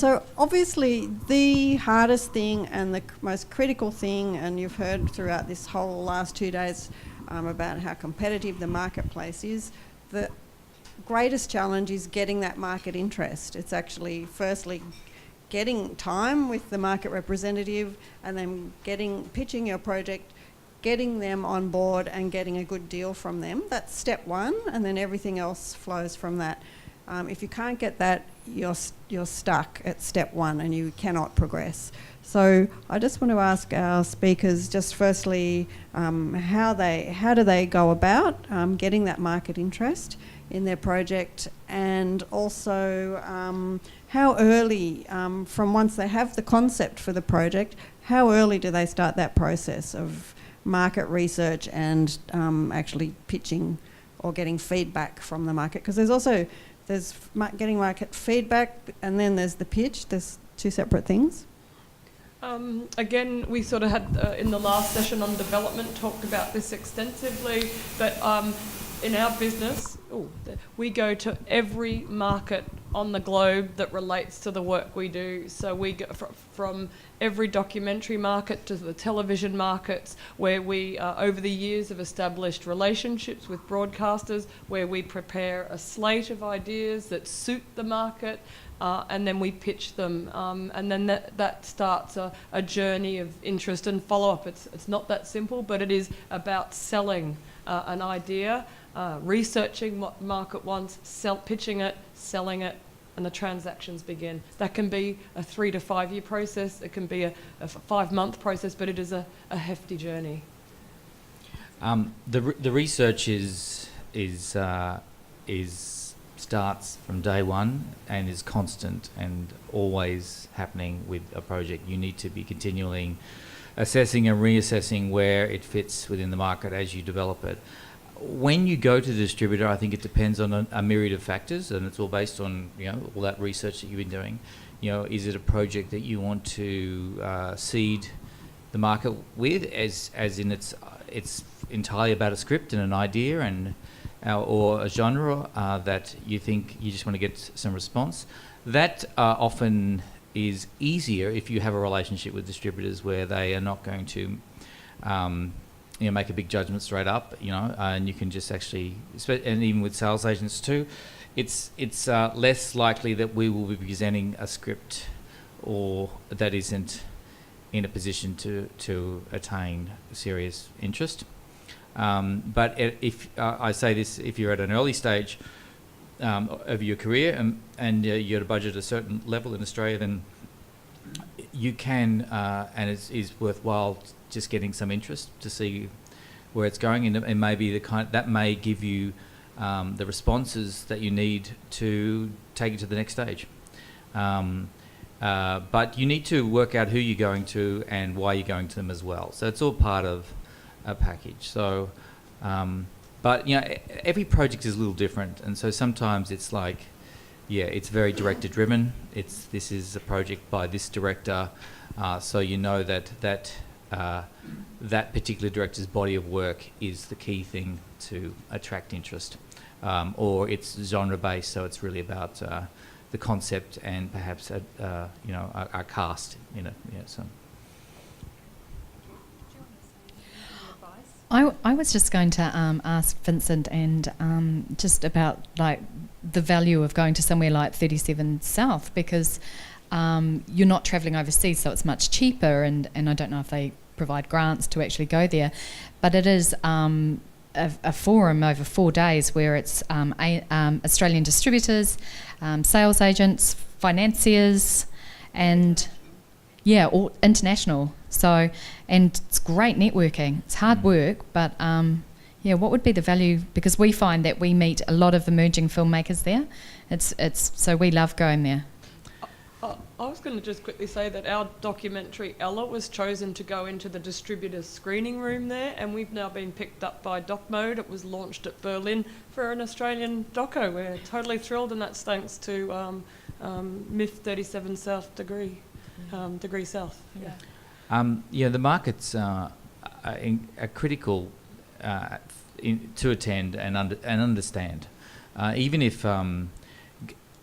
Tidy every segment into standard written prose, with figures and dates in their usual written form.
So obviously the hardest thing and the most critical thing, and you've heard throughout this whole last 2 days about how competitive the marketplace is, the greatest challenge is getting that market interest. It's actually firstly getting time with the market representative and then pitching your project, getting them on board and getting a good deal from them. That's step one, and then everything else flows from that. If you can't get that, you're stuck at step one and you cannot progress. So I just want to ask our speakers just firstly how do they go about getting that market interest in their project, and also how early, from once they have the concept for the project, how early do they start that process of market research and actually pitching or getting feedback from the market? Because there's getting market feedback and then there's the pitch. There's two separate things. Again, we sort of had in the last session on development talked about this extensively, but in our business, we go to every market on the globe that relates to the work we do. So we go from every documentary market to the television markets, where we over the years have established relationships with broadcasters, where we prepare a slate of ideas that suit the market, and then we pitch them, and then that starts a journey of interest and follow-up. It's not that simple, but it is about selling an idea, researching what the market wants, pitching it, selling it, and the transactions begin. That can be a 3 to 5 year process. It can be a 5-month process, but it is a hefty journey. The research starts from day one and is constant and always happening with a project. You need to be continually assessing and reassessing where it fits within the market as you develop it. When you go to the distributor, I think it depends on a myriad of factors, and it's all based on all that research that you've been doing. Is it a project that you want to seed the market with, as in it's entirely about a script and an idea and or a genre that you think you just want to get some response? That often is easier if you have a relationship with distributors where they are not going to make a big judgment straight up, and you can just actually, and even with sales agents too, it's less likely that we will be presenting a script or that isn't in a position to attain serious interest. But if I say this, if you're at an early stage of your career and you're at a budget at a certain level in Australia, then you can, and it is worthwhile just getting some interest to see where it's going, and maybe that may give you the responses that you need to take it to the next stage. But you need to work out who you're going to and why you're going to them as well. So it's all part of a package. So, but every project is a little different, and so sometimes it's like, it's very director driven. This is a project by this director, so that particular director's body of work is the key thing to attract interest, or it's genre based, so it's really about the concept and perhaps a cast in it. So. I was just going to ask Vincent and just about the value of going to somewhere like 37 South, because you're not travelling overseas, so it's much cheaper, and I don't know if they provide grants to actually go there, but it is a forum over 4 days where it's Australian distributors, sales agents, financiers, and all international. So, and it's great networking. It's hard work, but what would be the value? Because we find that we meet a lot of emerging filmmakers there. It's so we love going there. I was going to just quickly say that our documentary Ella was chosen to go into the distributor's screening room there, and we've now been picked up by Doc Mode. It was launched at Berlin for an Australian doco. We're totally thrilled, and that's thanks to MIF 37 South Degree South. The markets are critical to attend and understand. Even if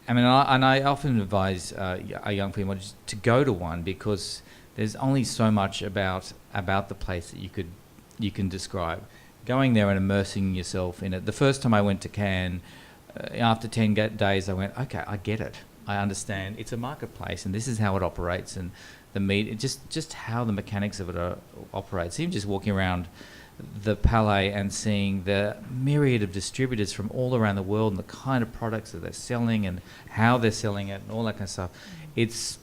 I mean, I often advise a young people just to go to one, because there's only so much about the place that you can describe. Going there and immersing yourself in it. The first time I went to Cannes, after 10 days, I went, okay, I get it. I understand. It's a marketplace, and this is how it operates, and just how the mechanics of it operates. Even just walking around the Palais and seeing the myriad of distributors from all around the world and the kind of products that they're selling and how they're selling it and all that kind of stuff. It's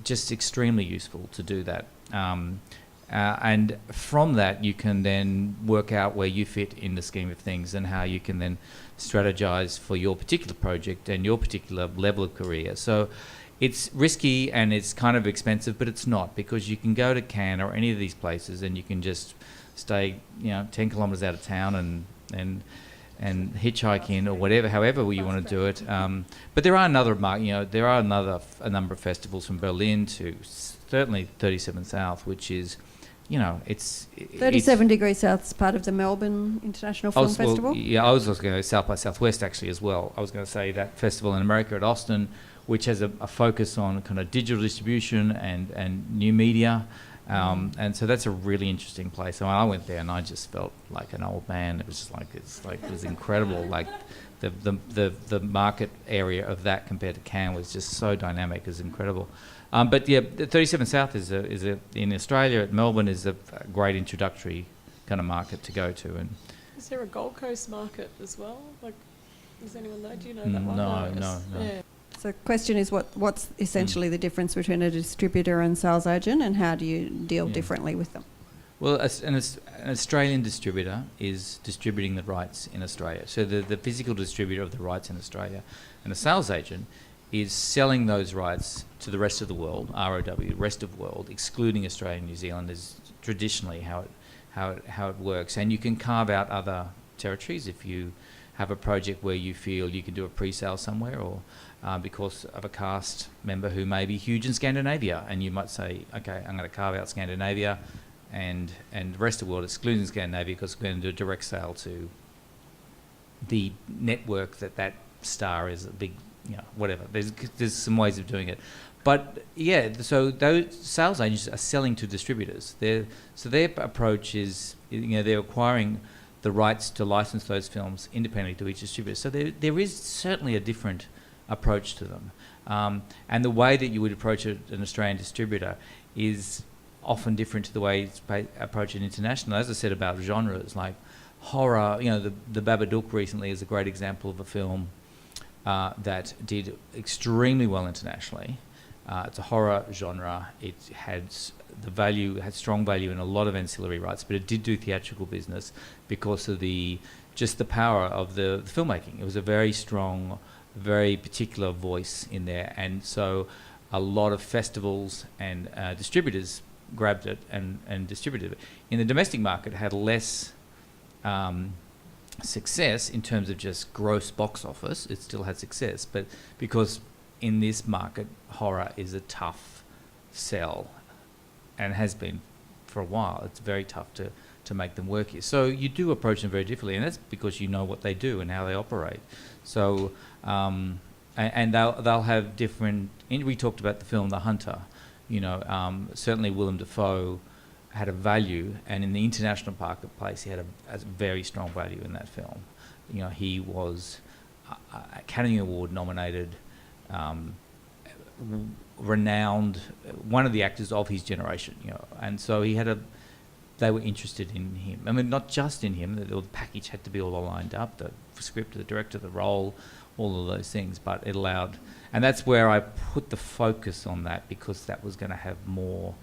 just extremely useful to do that. And from that, you can then work out where you fit in the scheme of things and how you can then strategize for your particular project and your particular level of career. So it's risky and it's kind of expensive, but it's not, because you can go to Cannes or any of these places and you can just stay 10 kilometres out of town and hitchhike in, or whatever, however you want to do it. But there are a number of festivals, from Berlin to certainly 37 South, which is, it's 37 Degrees South is part of the Melbourne International Film Festival. Yeah, I was also going to go South by Southwest actually as well. I was going to say that festival in America at Austin, which has a focus on kind of digital distribution and new media. And so that's a really interesting place. So I went there and I just felt like an old man. It was just it was incredible. Like the market area of that compared to Cannes was just so dynamic. It was incredible. But yeah, 37 South is in Australia, at Melbourne, is a great introductory kind of market to go to. And is there a Gold Coast market as well? Like, does anyone know? Do you know that one? No. Yeah. So the question is, what's essentially the difference between a distributor and sales agent, and how do you deal differently with them? Well, an Australian distributor is distributing the rights in Australia. So the physical distributor of the rights in Australia, and a sales agent is selling those rights to the rest of the world, ROW, rest of the world, excluding Australia and New Zealand, is traditionally how it works. And you can carve out other territories if you have a project where you feel you can do a pre-sale somewhere, or because of a cast member who may be huge in Scandinavia, and you might say, okay, I'm going to carve out Scandinavia and the rest of the world, excluding Scandinavia, because we're going to do a direct sale to the network that star is a big, whatever. There's some ways of doing it. But yeah, so those sales agents are selling to distributors. Their approach is, they're acquiring the rights to license those films independently to each distributor. So there is certainly a different approach to them. And the way that you would approach an Australian distributor is often different to the way it's approached an international. As I said about genres, like horror, the Babadook recently is a great example of a film that did extremely well internationally. It's a horror genre. It had strong value in a lot of ancillary rights, but it did do theatrical business because of the power of the filmmaking. It was a very strong, very particular voice in there, and so a lot of festivals and distributors grabbed it and distributed it. In the domestic market, it had less success in terms of just gross box office. It still had success, but because in this market, horror is a tough sell, and has been for a while. It's very tough to make them work here. So you do approach them very differently, and that's because you know what they do and how they operate. So, and they'll have different. We talked about the film The Hunter. Certainly Willem Dafoe had a value, and in the international marketplace, he had a very strong value in that film. He was Academy Award nominated. Renowned, one of the actors of his generation, and so they were interested in him. I mean, not just in him, the package had to be all lined up, the script, the director, the role, all of those things, but it allowed, and that's where I put the focus on that, because that was going to have more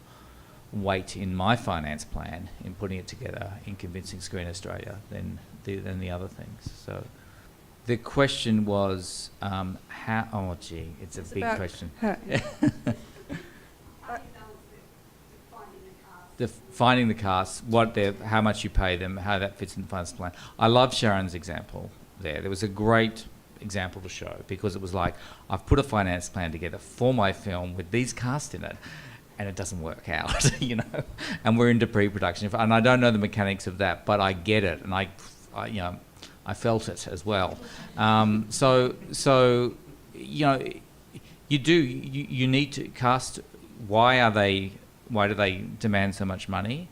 weight in my finance plan in putting it together in convincing Screen Australia than the other things. So the question was how. Oh, gee, it's a big question. Finding the cast, how much you pay them, how that fits in the finance plan. I love Sharon's example there. There was a great example to show, because it was like, I've put a finance plan together for my film with these cast in it, and it doesn't work out, and we're into pre-production, and I don't know the mechanics of that, but I get it, and I felt it as well. So you need to cast. Why do they demand so much money?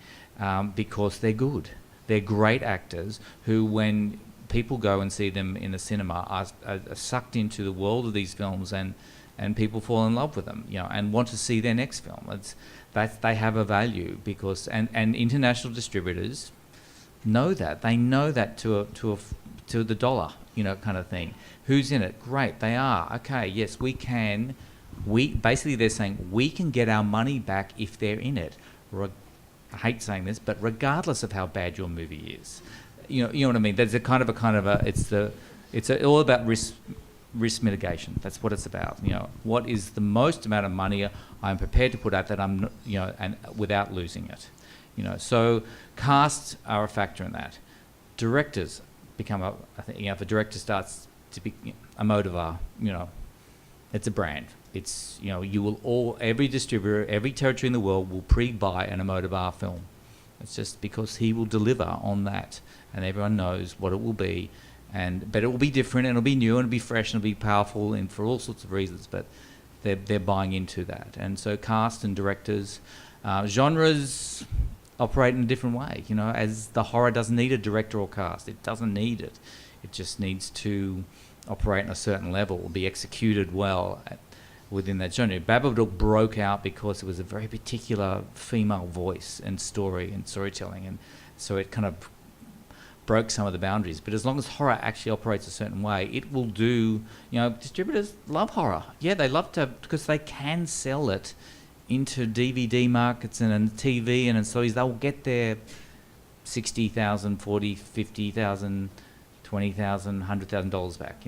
Because they're good. They're great actors who, when people go and see them in the cinema, are sucked into the world of these films, and people fall in love with them, and want to see their next film. They have a value because and international distributors know that. They know that to the dollar, kind of thing. Who's in it? Great, they are. Okay, yes, we can. Basically they're saying we can get our money back if they're in it. I hate saying this, but regardless of how bad your movie is, you know what I mean. There's a kind of a. It's all about risk mitigation. That's what it's about. What is the most amount of money I'm prepared to put out that I'm, and without losing it. So casts are a factor in that. Directors become I think if a director starts to be a Motivar, it's a brand. It's every distributor, every territory in the world will pre-buy an Motivar film. It's just because he will deliver on that, and everyone knows what it will be, but it will be different, and it'll be new, and it'll be fresh, and it'll be powerful, and for all sorts of reasons. But they're buying into that, and so cast and directors, genres operate in a different way. As the horror doesn't need a director or cast, it doesn't need it. It just needs to operate on a certain level, be executed well within that genre. Babadook broke out because it was a very particular female voice and storytelling, and so it kind of broke some of the boundaries. But as long as horror actually operates a certain way, it will do. Distributors love horror. Yeah, they love to, because they can sell it into DVD markets and TV and so they'll get their $60,000, $40,000, $50,000, $20,000, $100,000 back.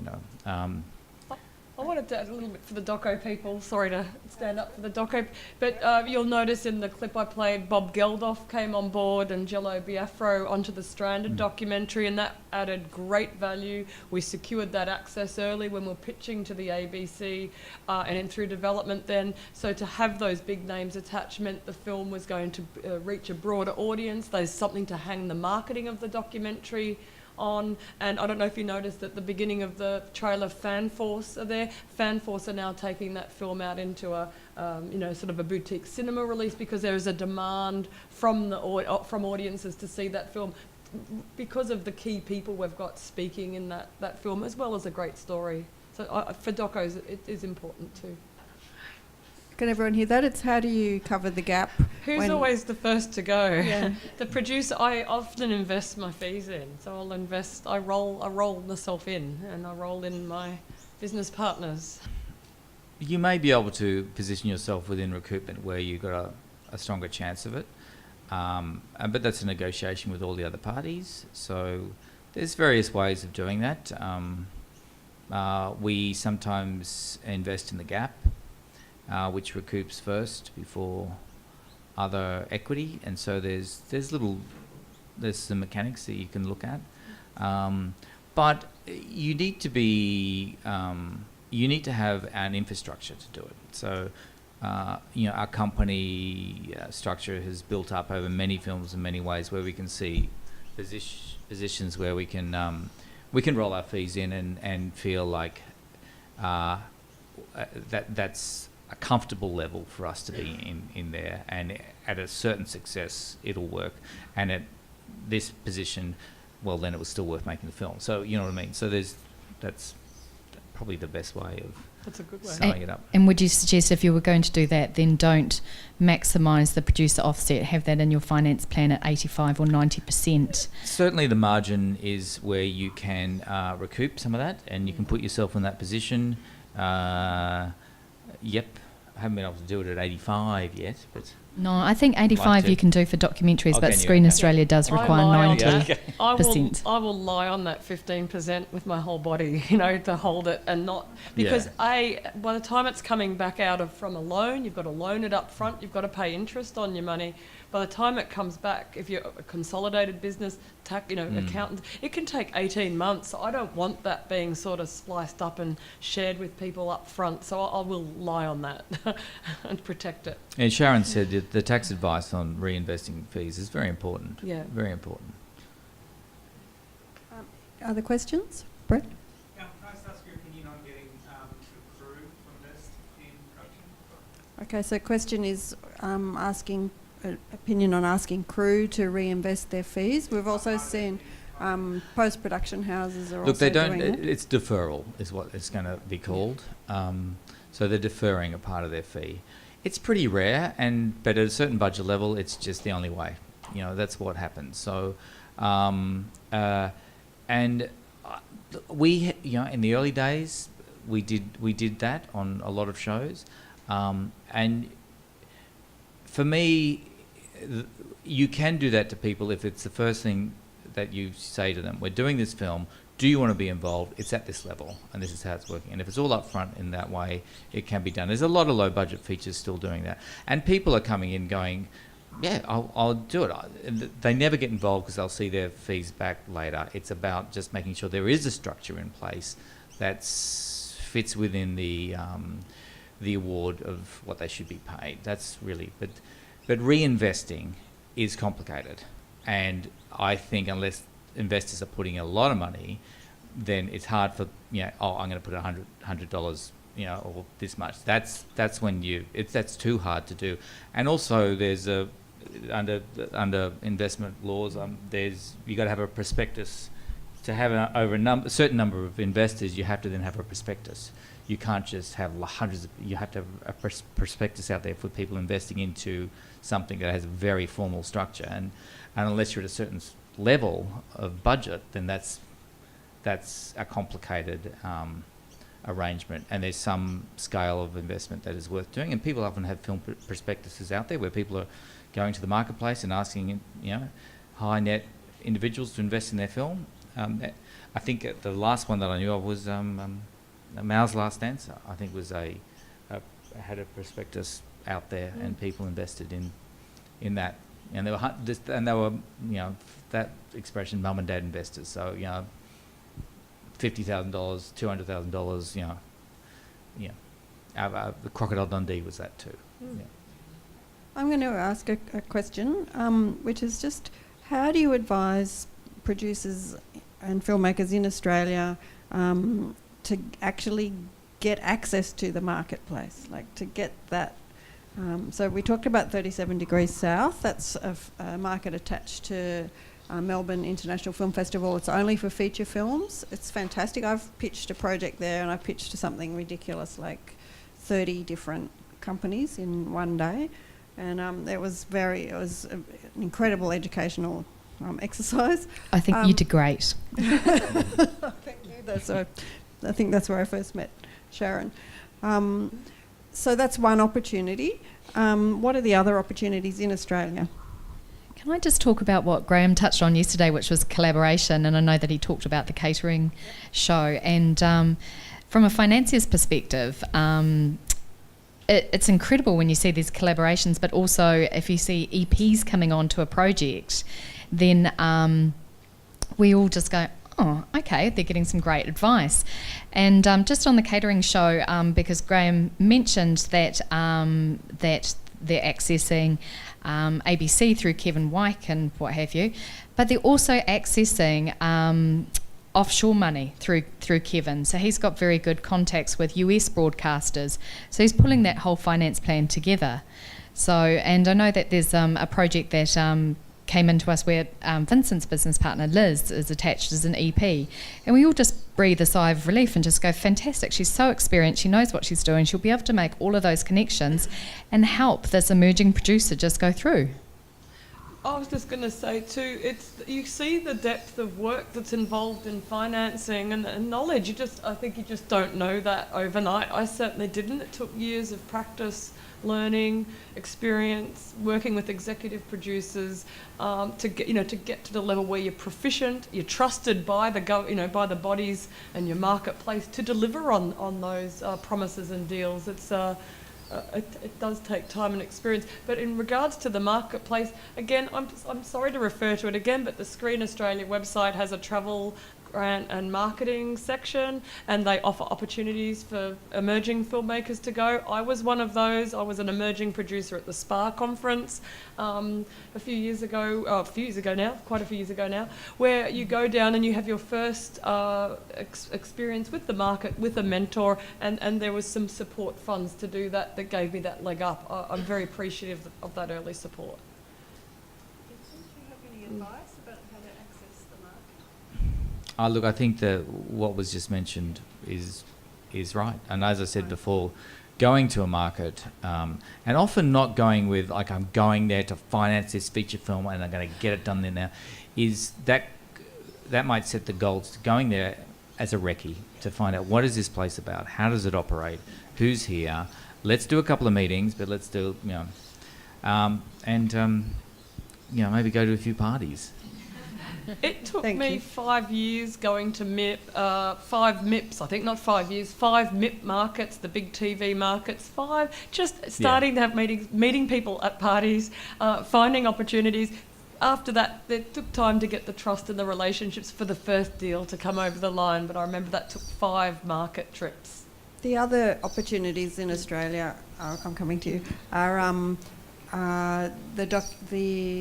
I wanted to add a little bit for the doco people. Sorry to stand up for the doco, but you'll notice in the clip I played, Bob Geldof came on board and Jello Biafro onto the Stranded documentary, and that added great value. We secured that access early when we were pitching to the ABC and in through development then. So to have those big names attached meant the film was going to reach a broader audience. There's something to hang the marketing of the documentary on, and I don't know if you noticed at the beginning of the trailer, Fan Force are there. Fan Force are now taking that film out into a, sort of a boutique cinema release because there is a demand from from audiences to see that film because of the key people we've got speaking in that film, as well as a great story. So for docos, it is important too. Can everyone hear that? It's how do you cover the gap? Who's always the first to go? Yeah. The producer, I often invest my fees in. So I roll myself in, and I roll in my business partners. You may be able to position yourself within recoupment where you've got a stronger chance of it. But that's a negotiation with all the other parties. So there's various ways of doing that. We sometimes invest in the gap, which recoups first before other equity, and so there's some mechanics that you can look at, but you need to have an infrastructure to do it. So our company structure has built up over many films in many ways where we can see positions where we can roll our fees in and feel like that's a comfortable level for us to be in there, and at a certain success it'll work, and at this position, well, then it was still worth making the film. So you know what I mean. So that's probably the best way of That's a good way. summing it up. And would you suggest if you were going to do that, then don't maximise the producer offset, have that in your finance plan at 85 or 90%? Certainly the margin is where you can recoup some of that, and you can put yourself in that position. Yep, I haven't been able to do it at 85 yet, but No, I think 85 Like to. you can do for documentaries, Oh, but can you? Screen Okay. Australia does I require lie on 90%. that. Okay. I will lie on that 15% with my whole body, to hold it and not, because by the time it's coming back out from a loan, you've got to loan it up front, you've got to pay interest on your money. By the time it comes back, if you're a consolidated business, accountant, it can take 18 months. So I don't want that being sort of spliced up and shared with people up front. So I will lie on that and protect it. And Sharon said that the tax advice on reinvesting fees is very important. Yeah. Very important. Other questions? Brett? Can I just ask your opinion on getting the crew Okay, so question is asking opinion on asking crew to reinvest their fees. We've also seen post-production houses are Look, also they don't. doing it. It's deferral, is what it's going to be called. So they're deferring a part of their fee. It's pretty rare, but at a certain budget level, it's just the only way. You know, that's what happens. So, we, in the early days, we did that on a lot of shows, and for me, you can do that to people if it's the first thing that you say to them. We're doing this film. Do you want to be involved? It's at this level, and this is how it's working. And if it's all up front in that way, it can be done. There's a lot of low-budget features still doing that. And people are coming in going, yeah, I'll do it. They never get involved because they'll see their fees back later. It's about just making sure there is a structure in place that fits within the award of what they should be paid. That's really... But reinvesting is complicated. And I think unless investors are putting a lot of money, then it's hard for, I'm going to put $100, or this much. That's when that's too hard to do. And also there's under investment laws, you got to have a prospectus. To have a certain number of investors, you have to then have a prospectus. You can't just have hundreds. You have to have a prospectus out there for people investing into something that has a very formal structure. And unless you're at a certain level of budget, then that's a complicated arrangement. And there's some scale of investment that is worth doing. And people often have film prospectuses out there where people are going to the marketplace and asking, high net individuals to invest in their film. I think the last one that I knew of was Mao's Last Dancer. I think was had a prospectus out there, and people invested in that, and they were that expression, mum and dad investors. So $50,000, $200,000. The Crocodile Dundee was that too. Yeah. I'm going to ask a question, which is just how do you advise producers and filmmakers in Australia to actually get access to the marketplace, like to get that. So we talked about 37 Degrees South. That's a market attached to Melbourne International Film Festival. It's only for feature films. It's fantastic. I've pitched a project there, and I pitched to something ridiculous like 30 different companies in one day, and it was an incredible educational exercise. I think you did great. Thank you. I think that's where I first met Sharon. So that's one opportunity. What are the other opportunities in Australia? Can I just talk about what Graham touched on yesterday, which was collaboration? And I know that he talked about the catering show. And from a financier's perspective, it's incredible when you see these collaborations, but also if you see EPs coming on to a project, then we all just go, oh, okay, they're getting some great advice. And just on the catering show, because Graham mentioned that that they're accessing ABC through Kevin Wyke and what have you, but they're also accessing offshore money through Kevin. So he's got very good contacts with US broadcasters. So he's pulling that whole finance plan together. So, and I know that there's a project that came into us where Vincent's business partner Liz is attached as an EP, and we all just breathe a sigh of relief and just go, fantastic, she's so experienced, she knows what she's doing, she'll be able to make all of those connections and help this emerging producer just go through. I was just going to say too, you see the depth of work that's involved in financing and knowledge. I think you just don't know that overnight. I certainly didn't. It took years of practice, learning, experience, working with executive producers to get to the level where you're proficient, you're trusted by by the bodies and your marketplace to deliver on those promises and deals. It does take time and experience. But in regards to the marketplace, again, I'm sorry to refer to it again, but the Screen Australia website has a travel grant and marketing section, and they offer opportunities for emerging filmmakers to go. I was one of those. I was an emerging producer at the SPA conference a few years ago now, where you go down and you have your first experience with the market with a mentor, and there was some support funds to do that gave me that leg up. I'm very appreciative of that early support. Do you have any advice about how to access the market? Look, I think that what was just mentioned is right. And as I said before, going to a market, and often not going with, like, I'm going there to finance this feature film and I'm going to get it done there now, is that might set the goals. Going there as a recce to find out, what is this place about? How does it operate? Who's here? Let's do a couple of meetings, but let's do, maybe go to a few parties. It took Thank me you. 5 years going to five MIPs, I think, not 5 years, 5 MIP markets, the big TV markets, just starting to have meetings, meeting people at parties, finding opportunities. After that, it took time to get the trust and the relationships for the first deal to come over the line, but I remember that took 5 market trips. The other opportunities in Australia, I'm coming to you, are the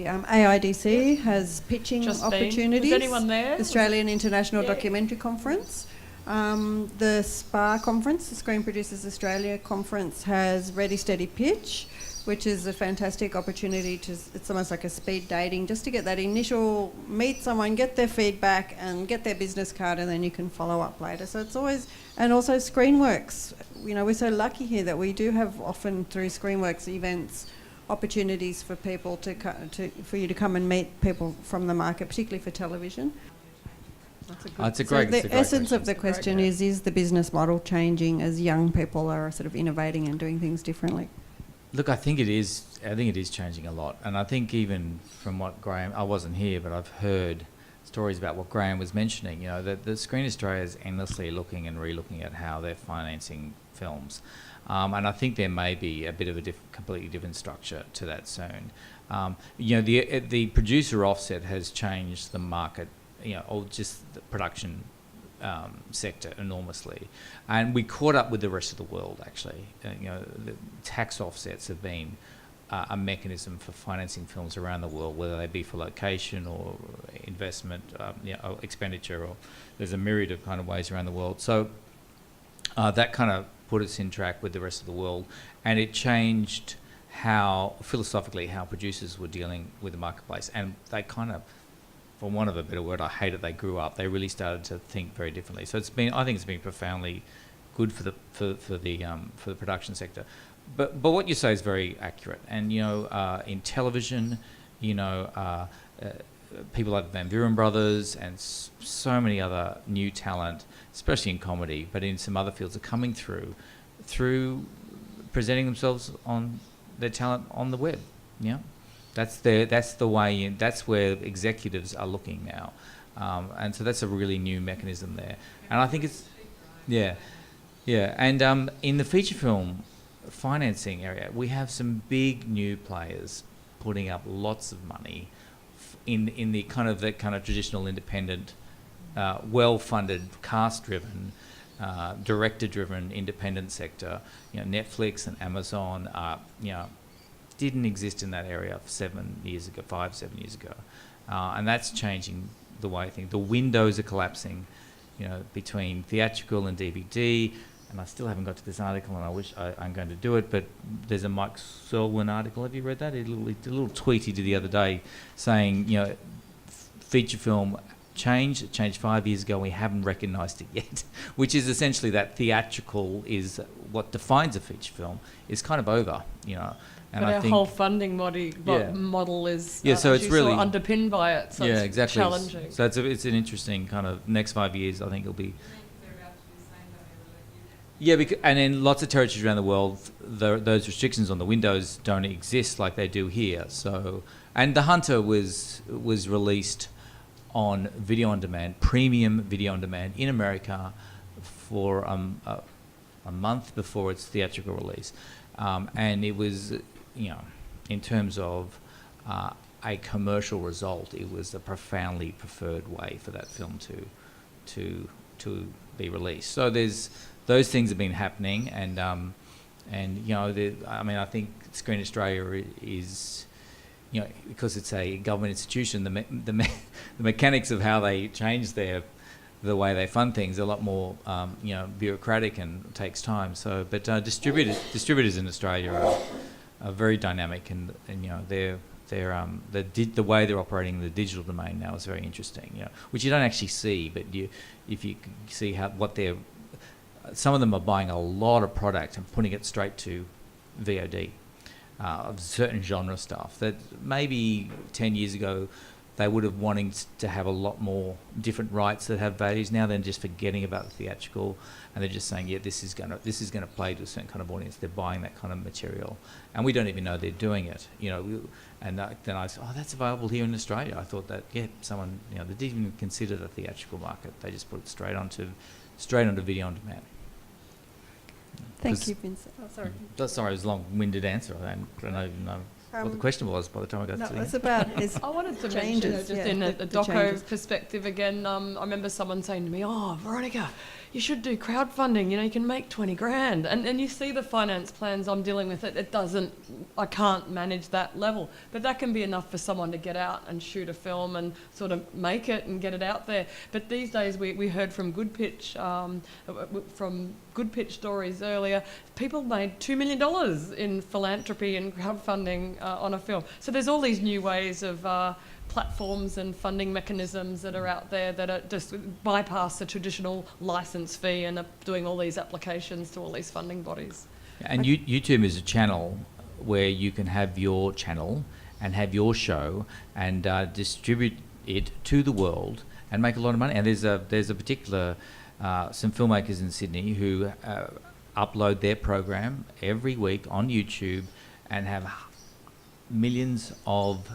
AIDC has pitching Just been. opportunities. Was anyone there? Australian International Yeah. Documentary Conference. The SPA conference, the Screen Producers Australia conference, has Ready Steady Pitch, which is a fantastic opportunity it's almost like a speed dating, just to get that initial, meet someone, get their feedback and get their business card, and then you can follow up later. So it's always, and also Screenworks. We're so lucky here that we do have often through Screenworks events opportunities for people for you to come and meet people from the market, particularly for television. It's a great The essence of the It's a great question is the business model changing as young people are sort of innovating and doing things differently? Look, I think it is. I think it is changing a lot, and I think even from what Graham, I wasn't here, but I've heard stories about what Graham was mentioning. That the Screen Australia is endlessly looking and re-looking at how they're financing films, and I think there may be a bit of a completely different structure to that soon. The producer offset has changed the market, or just the production sector enormously, and we caught up with the rest of the world. Actually, the tax offsets have been a mechanism for financing films around the world, whether they be for location or investment, or expenditure, or there's a myriad of kind of ways around the world. So that kind of put us in track with the rest of the world, and it changed philosophically how producers were dealing with the marketplace, and they kind of, for want of a better word, I hate it, they grew up. They really started to think very differently. So I think it's been profoundly good for the production sector. But what you say is very accurate. And in television, people like Van Buren Brothers and so many other new talent, especially in comedy, but in some other fields, are coming through presenting themselves on their talent on the web. Yeah. That's the way in. That's where executives are looking now, and so that's a really new mechanism there. And I think it's, yeah. And in the feature film financing area, we have some big new players putting up lots of money in the kind of traditional independent, well-funded, cast-driven, director-driven independent sector. Netflix and Amazon are didn't exist in that area 7 years ago, 7 years ago. And that's changing the way I think. The windows are collapsing, between theatrical and DVD. And I still haven't got to this article, and I wish I'm going to do it, but there's a Mike Selwyn article. Have you read that? A little tweet he did the other day saying, feature film changed 5 years ago, we haven't recognised it yet, which is essentially that theatrical is what defines a feature film is kind of over, And but I our think whole funding model is so it's really underpinned by it. So it's exactly. challenging. So it's an interesting kind of next 5 years. I think it'll be. Yeah, and in lots of territories around the world, those restrictions on the windows don't exist like they do here. So, and The Hunter was released on video on demand, premium video on demand in America for a month before its theatrical release, and it was, in terms of a commercial result, it was a profoundly preferred way for that film to be released. So there's those things have been happening, and you know, I think Screen Australia is, you know, because it's a government institution, the mechanics of how they change the way they fund things are a lot more, you know, bureaucratic and takes time. So, but distributors in Australia are very dynamic, and you know, the way they're operating in the digital domain now is very interesting. You know, which you don't actually see, but if you see some of them are buying a lot of product and putting it straight to VOD of certain genre stuff that maybe 10 years ago they would have wanting to have a lot more different rights that have values. Now they're just forgetting about the theatrical, and they're just saying, yeah, this is gonna play to a certain kind of audience. They're buying that kind of material, and we don't even know they're doing it. You know, then I said, oh, that's available here in Australia. I thought that, yeah, someone, you know, they didn't even consider the theatrical market. They just put it straight onto video on demand. Thank you, Vincent. Oh, Sorry, it was a long-winded answer. I don't even know what the question was by the time I got to the it's about I wanted to changes, mention, just yeah, in a the doco changes. perspective again, I remember someone saying to me, oh, Veronica, you should do crowdfunding, you know, you can make 20 grand. And you see the finance plans I'm dealing with, I can't manage that level. But that can be enough for someone to get out and shoot a film and sort of make it and get it out there. But these days we heard from Good Pitch, from Good Pitch Stories earlier, people made $2 million in philanthropy and crowdfunding on a film. So there's all these new ways of platforms and funding mechanisms that are out there that are just bypass the traditional license fee and are doing all these applications to all these funding bodies. And YouTube is a channel where you can have your channel and have your show and distribute it to the world and make a lot of money. And there's a particular some filmmakers in Sydney who upload their program every week on YouTube and have millions of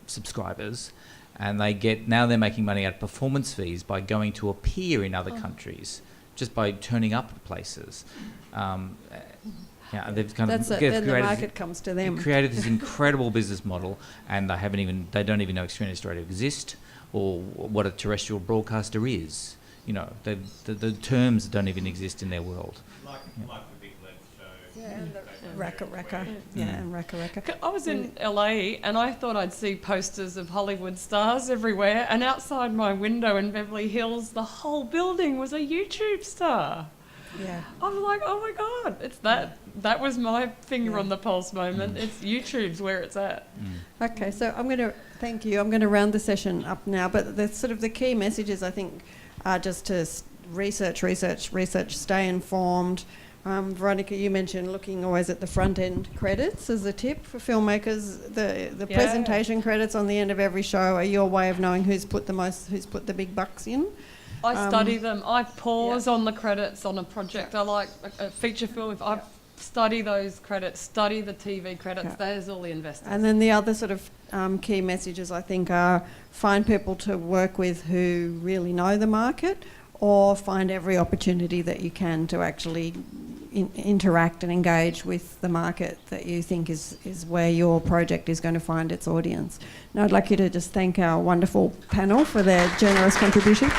subscribers, and they're making money out of performance fees by going to appear in other countries, just by turning up at places. Yeah, they've kind of then the market comes to them. Created this incredible business model, and they don't even know Screen Australia exists or what a terrestrial broadcaster is. You know, the terms don't even exist in their world. Like the Big Lev show. Yeah, and the Raka. Yeah, and Raka. I was in LA and I thought I'd see posters of Hollywood stars everywhere, and outside my window in Beverly Hills, the whole building was a YouTube star. Yeah. I was like, oh my God, it's that. That was my finger on the pulse moment. It's YouTube's where it's at. Okay, so thank you. I'm going to round the session up now, but the sort of the key messages, I think, are just to research, stay informed. Veronica, you mentioned looking always at the front end credits as a tip for filmmakers. The presentation credits on the end of every show are your way of knowing who's put the big bucks in. I study them. I pause on the credits on a project. I like a feature film. If I study those credits, study the TV credits, there's all the investors. And then the other sort of key messages, I think, are find people to work with who really know the market, or find every opportunity that you can to actually interact and engage with the market that you think is where your project is going to find its audience. Now I'd like you to just thank our wonderful panel for their generous contribution.